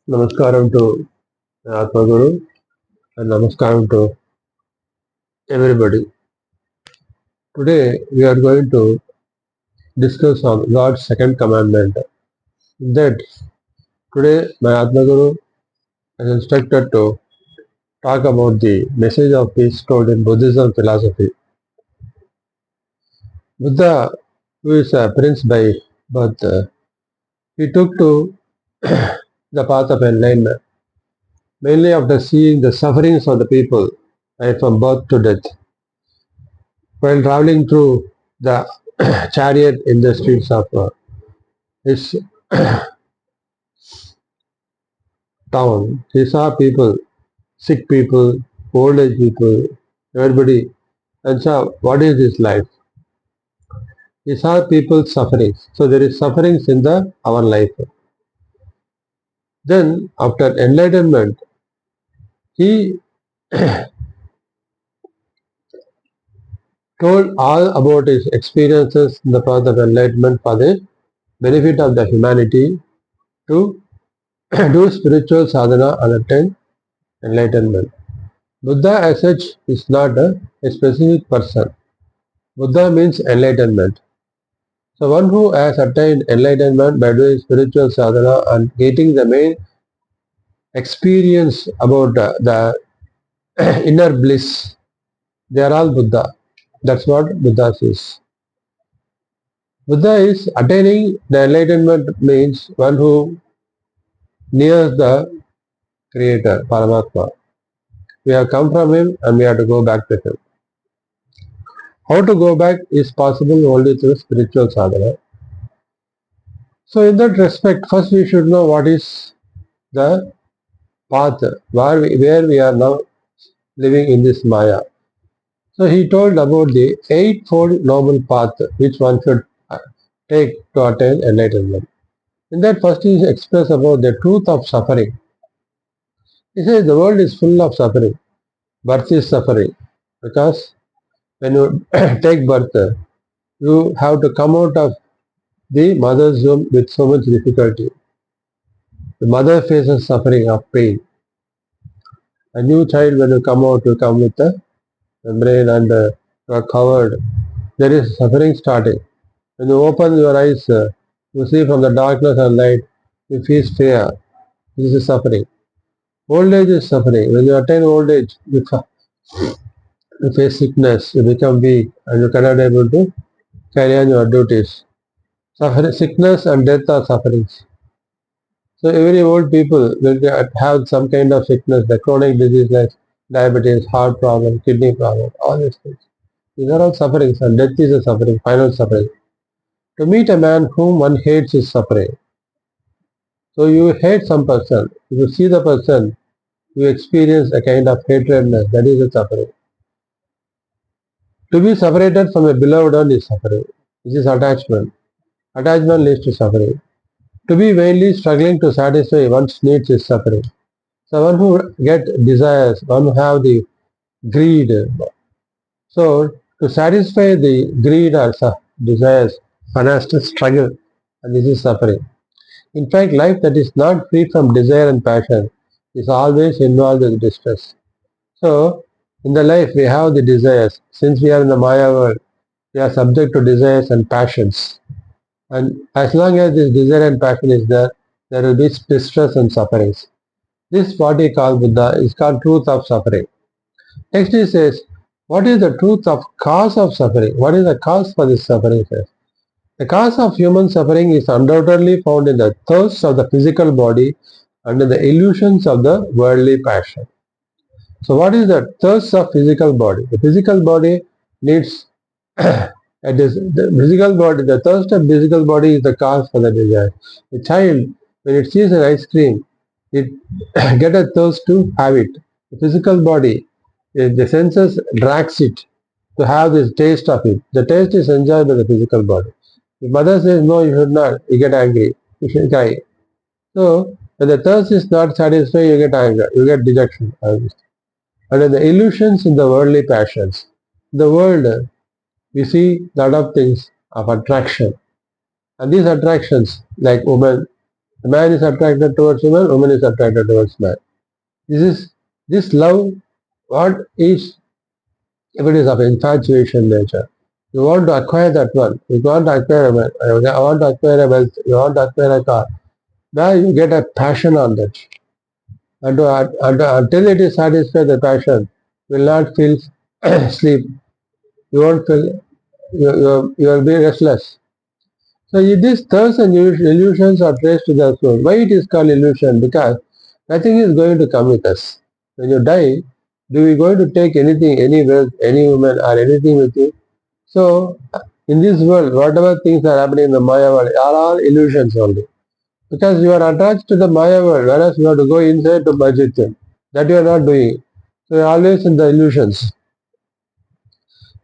Namaskaram to Atma Guru and Namaskaram to everybody. Today we are going to discuss on God's second commandment. That today my Atma Guru has instructed to talk about the message of peace told in Buddhism philosophy. Buddha, who is a prince by birth, he took to the path of enlightenment mainly after seeing the sufferings of the people right from birth to death. While traveling through the chariot in the streets of his town, he saw people, sick people, old age people, everybody, and saw what is this life. He saw people suffering. So there is sufferings in our life. Then after enlightenment, he told all about his experiences in the path of enlightenment for the benefit of the humanity to do spiritual sadhana and attain enlightenment. Buddha as such is not a specific person. Buddha means enlightenment. So one who has attained enlightenment by doing spiritual sadhana and getting the main experience about the inner bliss, they are all Buddha. That's what Buddha says. Buddha is attaining the enlightenment means one who nears the Creator, Paramatma. We have come from Him and we have to go back to Him. How to go back is possible only through spiritual sadhana. So in that respect, first we should know what is the path where we are now living in this Maya. So he told about the eightfold noble path which one should take to attain enlightenment. In that first he expressed about the truth of suffering. He says the world is full of suffering. Birth is suffering because when you take birth, you have to come out of the mother's womb with so much difficulty. The mother faces suffering of pain. A new child, when you come out, you come with a membrane and you are covered. There is suffering starting. When you open your eyes, you see from the darkness and light, you feel fear. This is suffering. Old age is suffering. When you attain old age, you face sickness, you become weak, and you cannot able to carry on your duties. Sickness and death are sufferings. So every old people will have some kind of sickness, the chronic disease like diabetes, heart problem, kidney problem, all these things. These are all sufferings and death is a suffering, final suffering. To meet a man whom one hates is suffering. So you hate some person. If you see the person, you experience a kind of hatredness, that is a suffering. To be separated from a beloved one is suffering. This is attachment. Attachment leads to suffering. To be vainly struggling to satisfy one's needs is suffering. So one who get desires, one who have the greed. So to satisfy the greed or desires, one has to struggle, and this is suffering. In fact, life that is not free from desire and passion is always involved with distress. So in the life we have the desires. Since we are in the Maya world, we are subject to desires and passions. And as long as this desire and passion is there, there will be distress and sufferings. This what he called Buddha is called truth of suffering. Next he says, what is the truth of cause of suffering? What is the cause for this suffering? The cause of human suffering is undoubtedly found in the thirst of the physical body and in the illusions of the worldly passion. So what is the thirst of physical body? The physical body needs the thirst of physical body is the cause for the desire. The child, when it sees an ice cream, it get a thirst to have it. The physical body, the senses drags it to have this taste of it. The taste is enjoyed by the physical body. The mother says, no, you should not, you get angry, you should cry. So, when the thirst is not satisfied, you get anger, you get dejection. And in the illusions in the worldly passions, the world, we see a lot of things of attraction. And these attractions, like women, The man is attracted towards woman is attracted towards man. This love, what is, if it is of infatuation nature. You want to acquire that one. You want to acquire a man. I want to acquire a wealth. You want to acquire a car. Now you get a passion on that. Until it is satisfied, the passion will not feel sleep. You won't feel, you will be restless. So these thoughts and illusions are traced to the soul. Why it is called illusion? Because nothing is going to come with us. When you die, do we going to take anything, any wealth, any woman or anything with you? So in this world, whatever things are happening in the Maya world are all illusions only. Because you are attached to the Maya world, whereas you have to go inside to merge with them. That you are not doing. So you are always in the illusions.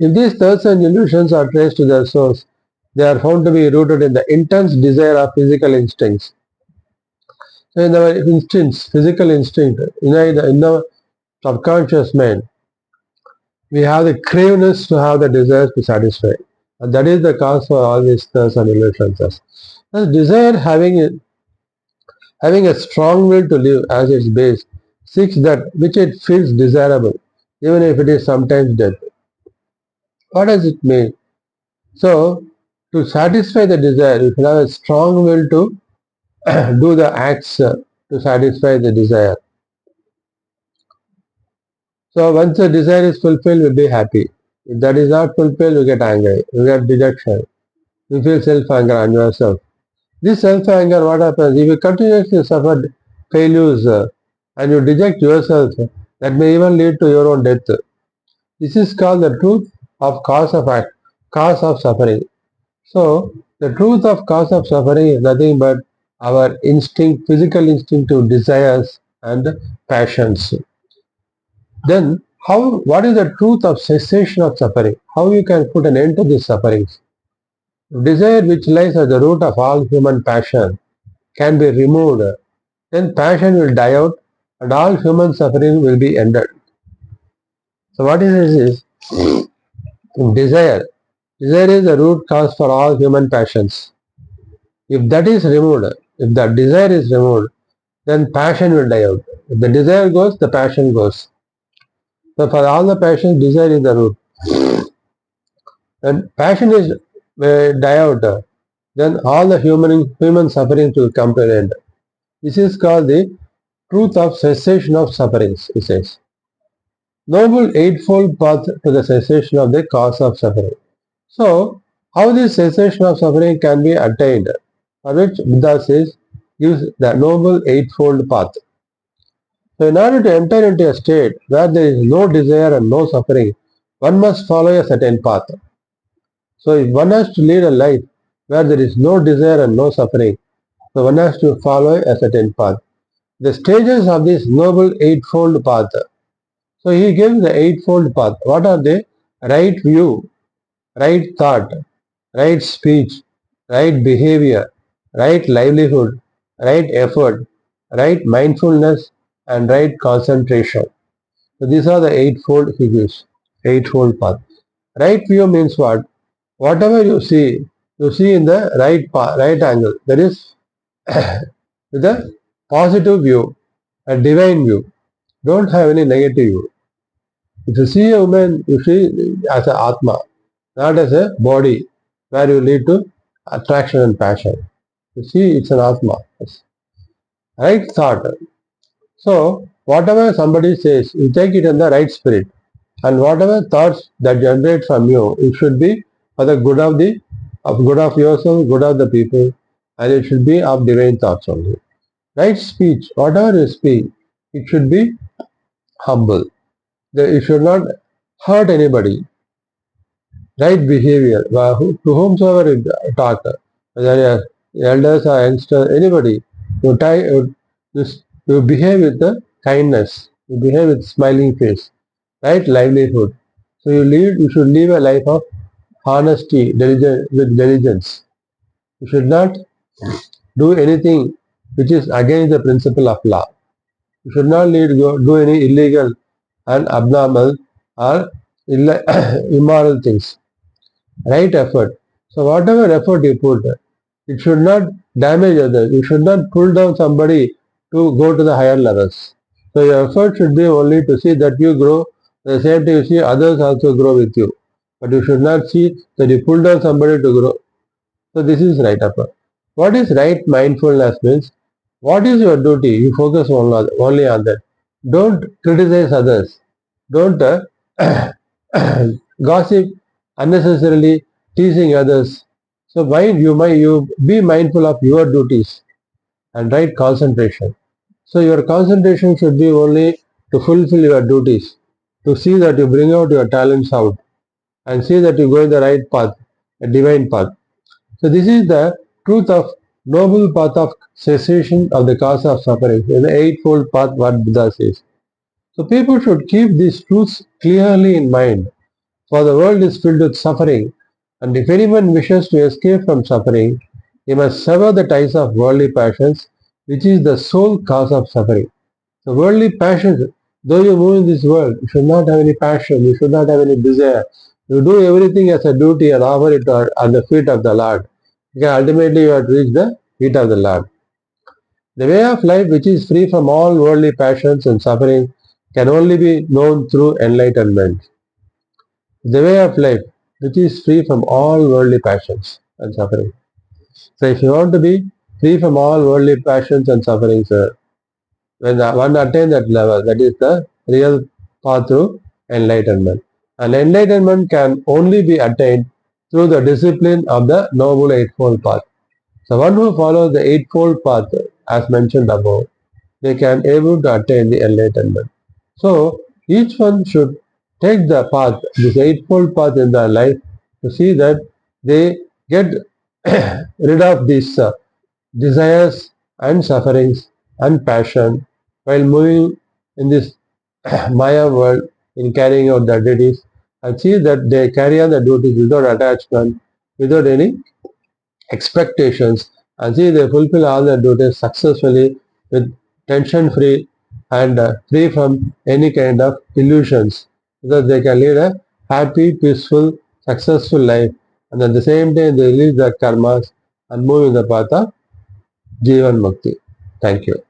If these thoughts and illusions are traced to their source, they are found to be rooted in the intense desire of physical instincts. So in our instincts, physical instinct, in the subconscious mind, we have the craveness to have the desires to satisfy. And that is the cause for all these thoughts and illusions. The desire having a strong will to live as its base, seeks that which it feels desirable, even if it is sometimes death. What does it mean? So, to satisfy the desire, you should have a strong will to do the acts to satisfy the desire. So, once the desire is fulfilled, you'll be happy. If that is not fulfilled, you get angry, you get dejection, you feel self-anger on yourself. This self-anger, what happens? If you continuously suffer failures and you deject yourself, that may even lead to your own death. This is called the truth of cause of suffering. So, the truth of cause of suffering is nothing but our instinct, physical instinctive desires and passions. Then, what is the truth of cessation of suffering? How you can put an end to these sufferings? Desire, which lies at the root of all human passion, can be removed, then passion will die out and all human suffering will be ended. So what is this? Desire. Desire is the root cause for all human passions. If that is removed, if the desire is removed, then passion will die out. If the desire goes, the passion goes. So for all the passions, desire is the root. When passion is die out, then all the human suffering will come to an end. This is called the truth of cessation of sufferings, he says. Noble Eightfold Path to the cessation of the cause of suffering. So, how this cessation of suffering can be attained? For which Buddha says, use the Noble Eightfold Path. So, in order to enter into a state where there is no desire and no suffering, one must follow a certain path. So, if one has to lead a life where there is no desire and no suffering, so one has to follow a certain path. The stages of this Noble Eightfold Path. So he gives the eightfold path. What are they? Right view, right thought, right speech, right behavior, right livelihood, right effort, right mindfulness, and right concentration. So these are the eightfold he gives. Eightfold path. Right view means what? Whatever you see in the right angle. That is with a positive view, a divine view. Don't have any negative view. If you see a woman, you see as an Atma, not as a body where you lead to attraction and passion. You see, it's an Atma. It's right thought. So, whatever somebody says, you take it in the right spirit. And whatever thoughts that generate from you, it should be for the good of good of yourself, good of the people, and it should be of divine thoughts only. Right speech, whatever you speak, it should be humble. It should not hurt anybody. Right behavior, to whomsoever you talk, whether elders or youngsters, anybody, you, you behave with the kindness, you behave with smiling face, right livelihood. So you should live a life of honesty, with diligence. You should not do anything which is against the principle of law. You should not do any illegal and abnormal or immoral things. Right effort. So whatever effort you put, it should not damage others. You should not pull down somebody to go to the higher levels. So your effort should be only to see that you grow. At the same time, you see others also grow with you. But you should not see that you pull down somebody to grow. So this is right upper. What is right mindfulness means? What is your duty? You focus only on that. Don't criticize others. Don't gossip unnecessarily, teasing others. So you be mindful of your duties and right concentration. So your concentration should be only to fulfill your duties, to see that you bring out your talents out and see that you go in the right path, a divine path. So this is the truth of noble path of cessation of the cause of suffering, in the eightfold path what Buddha says. So people should keep these truths clearly in mind, for the world is filled with suffering, and if anyone wishes to escape from suffering, he must sever the ties of worldly passions, which is the sole cause of suffering. So worldly passions, though you move in this world, you should not have any passion, you should not have any desire. You do everything as a duty and offer it at the feet of the Lord. Because ultimately you have to reach the feet of the Lord. The way of life which is free from all worldly passions and suffering can only be known through enlightenment. The way of life which is free from all worldly passions and suffering. So if you want to be free from all worldly passions and sufferings, when one attains that level, that is the real path to enlightenment. And enlightenment can only be attained through the discipline of the Noble Eightfold Path. So one who follows the Eightfold Path, as mentioned above, they can able to attain the enlightenment. So each one should take the path, this Eightfold Path in their life, to see that they get rid of these desires and sufferings and passion while moving in this Maya world in carrying out their duties, and see that they carry on the duties without attachment, without any expectations, and see they fulfill all their duties successfully with tension free and free from any kind of illusions, so that they can lead a happy, peaceful, successful life, and at the same time they release their karmas and move in the path of Jivan Mukti. Thank you.